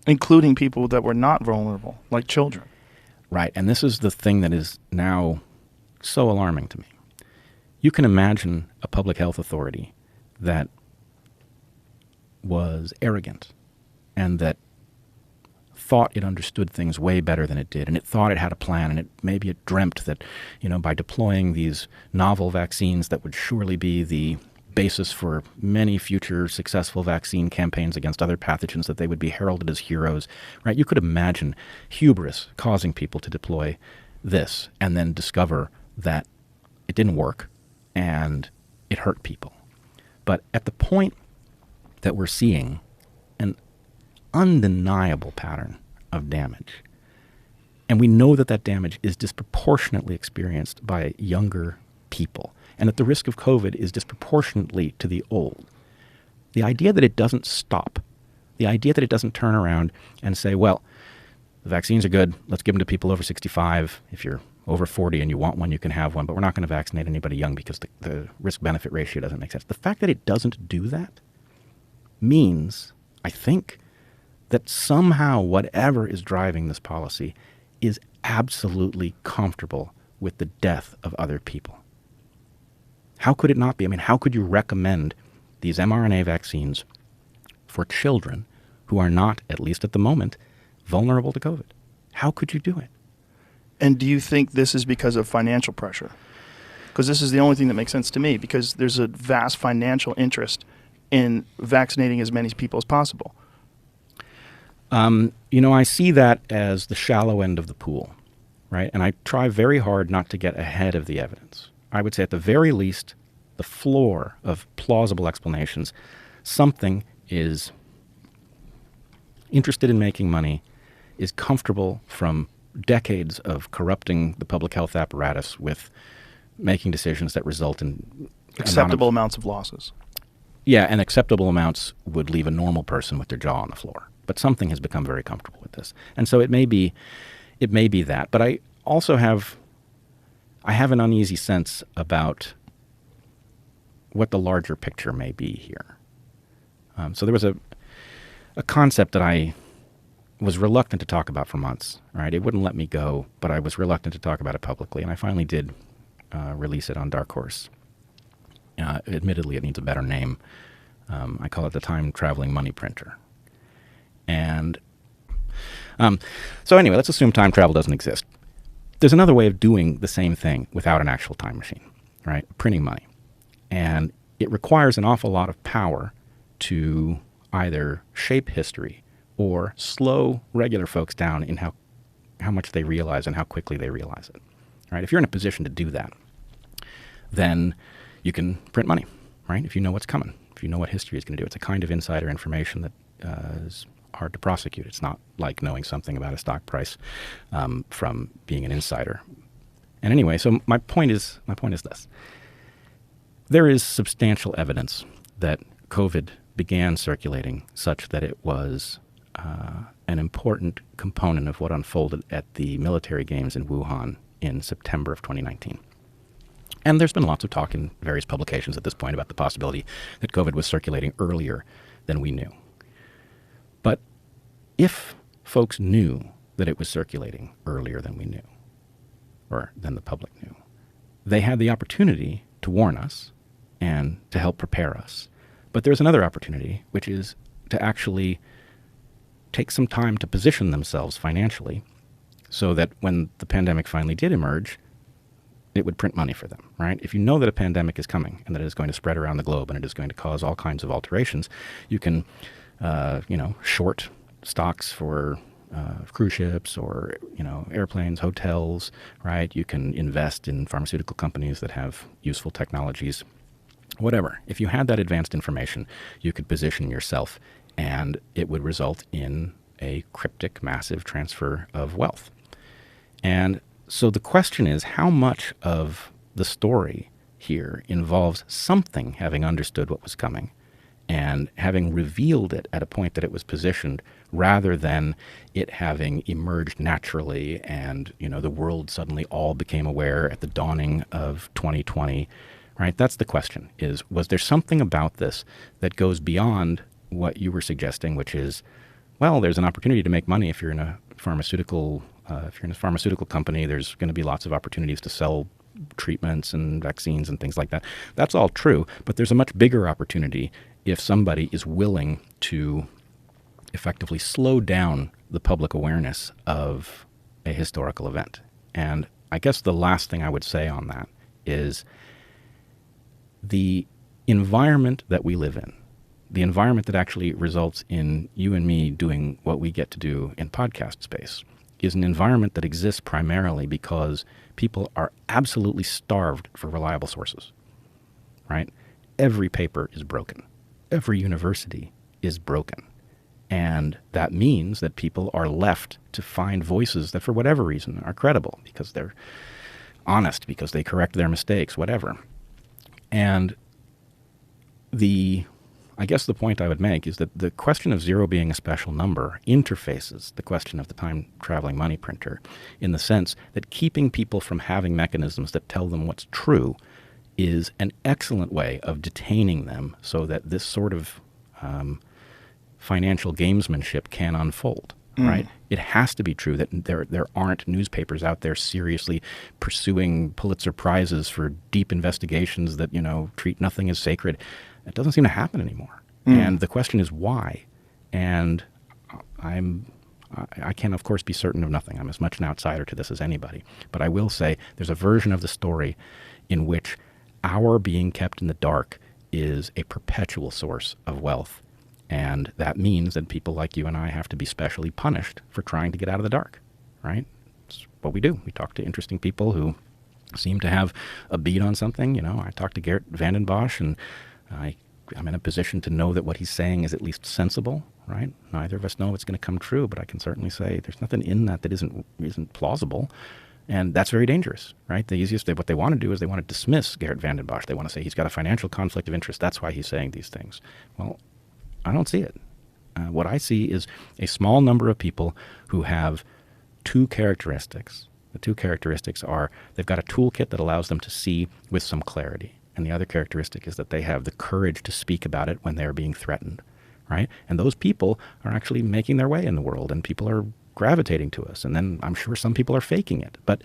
including people that were not vulnerable, like children. Right. And this is the thing that is now so alarming to me. You can imagine a public health authority that was arrogant and that thought it understood things way better than it did, and it thought it had a plan, and maybe it dreamt that, by deploying these novel vaccines that would surely be the basis for many future successful vaccine campaigns against other pathogens, that they would be heralded as heroes, right? You could imagine hubris causing people to deploy this and then discover that it didn't work and it hurt people. But at the point that we're seeing an undeniable pattern of damage, and we know that that damage is disproportionately experienced by younger people, and that the risk of COVID is disproportionately to the old. The idea that it doesn't stop, the idea that it doesn't turn around and say, well, the vaccines are good, let's give them to people over 65. If you're over 40 and you want one, you can have one, but we're not going to vaccinate anybody young because the risk-benefit ratio doesn't make sense. The fact that it doesn't do that means, I think, that somehow whatever is driving this policy is absolutely comfortable with the death of other people. How could it not be? I mean, how could you recommend these mRNA vaccines for children who are not, at least at the moment, vulnerable to COVID? How could you do it? And do you think this is because of financial pressure? Because this is the only thing that makes sense to me, because there's a vast financial interest in vaccinating as many people as possible. I see that as the shallow end of the pool, right? And I try very hard not to get ahead of the evidence. I would say at the very least, the floor of plausible explanations, something is interested in making money, is comfortable from decades of corrupting the public health apparatus with making decisions that result in acceptable amounts of losses. Yeah, and acceptable amounts would leave a normal person with their jaw on the floor. But something has become very comfortable with this. And so it may be that. But I also have an uneasy sense about what the larger picture may be here. So there was a concept that I was reluctant to talk about for months, right? It wouldn't let me go, but I was reluctant to talk about it publicly. And I finally did release it on Dark Horse. Admittedly, it needs a better name. I call it the time-traveling money printer. And so anyway, let's assume time travel doesn't exist. There's another way of doing the same thing without an actual time machine, right? Printing money. And it requires an awful lot of power to either shape history or slow regular folks down in how much they realize and how quickly they realize it. Right? If you're in a position to do that, then you can print money, right? If you know what's coming, if you know what history is going to do. It's a kind of insider information that is hard to prosecute. It's not like knowing something about a stock price from being an insider. And anyway, so my point is this. There is substantial evidence that COVID began circulating such that it was an important component of what unfolded at the military games in Wuhan in September of 2019. And there's been lots of talk in various publications at this point about the possibility that COVID was circulating earlier than we knew. But if folks knew that it was circulating earlier than we knew, or than the public knew, they had the opportunity to warn us and to help prepare us. But there's another opportunity, which is to actually take some time to position themselves financially so that when the pandemic finally did emerge, it would print money for them, right? If you know that a pandemic is coming and that it is going to spread around the globe and it is going to cause all kinds of alterations, you can, short stocks for cruise ships or, airplanes, hotels, right? You can invest in pharmaceutical companies that have useful technologies, whatever. If you had that advanced information, you could position yourself and it would result in a cryptic, massive transfer of wealth. And so the question is, how much of the story here involves something having understood what was coming and having revealed it at a point that it was positioned rather than it having emerged naturally and, the world suddenly all became aware at the dawning of 2020, right? That's the question, was there something about this that goes beyond what you were suggesting, which is well, there's an opportunity to make money if you're in a pharmaceutical company. There's going to be lots of opportunities to sell treatments and vaccines and things like that. That's all true, but there's a much bigger opportunity if somebody is willing to effectively slow down the public awareness of a historical event. And I guess the last thing I would say on that is the environment that we live in, the environment that actually results in you and me doing what we get to do in podcast space, is an environment that exists primarily because people are absolutely starved for reliable sources, right? Every paper is broken. Every university is broken. And that means that people are left to find voices that, for whatever reason, are credible because they're honest, because they correct their mistakes, whatever. And I guess the point I would make is that the question of zero being a special number interfaces the question of the time-traveling money printer in the sense that keeping people from having mechanisms that tell them what's true is an excellent way of detaining them so that this sort of financial gamesmanship can unfold, right? It has to be true that there aren't newspapers out there seriously pursuing Pulitzer Prizes for deep investigations that, treat nothing as sacred. It doesn't seem to happen anymore. And the question is why? And I can, of course, be certain of nothing. I'm as much an outsider to this as anybody. But I will say there's a version of the story in which our being kept in the dark is a perpetual source of wealth. And that means that people like you and I have to be specially punished for trying to get out of the dark, right? It's what we do. We talk to interesting people who seem to have a beat on something. I talked to Geert Vanden Bosch, and I'm in a position to know that what he's saying is at least sensible, right? Neither of us know it's going to come true, but I can certainly say there's nothing in that isn't plausible. And that's very dangerous, right? What they want to do is they want to dismiss Geert Vanden Bosch. They want to say he's got a financial conflict of interest. That's why he's saying these things. Well, I don't see it. What I see is a small number of people who have two characteristics. The two characteristics are they've got a toolkit that allows them to see with some clarity. And the other characteristic is that they have the courage to speak about it when they're being threatened, right? And those people are actually making their way in the world, and people are gravitating to us. And then I'm sure some people are faking it. But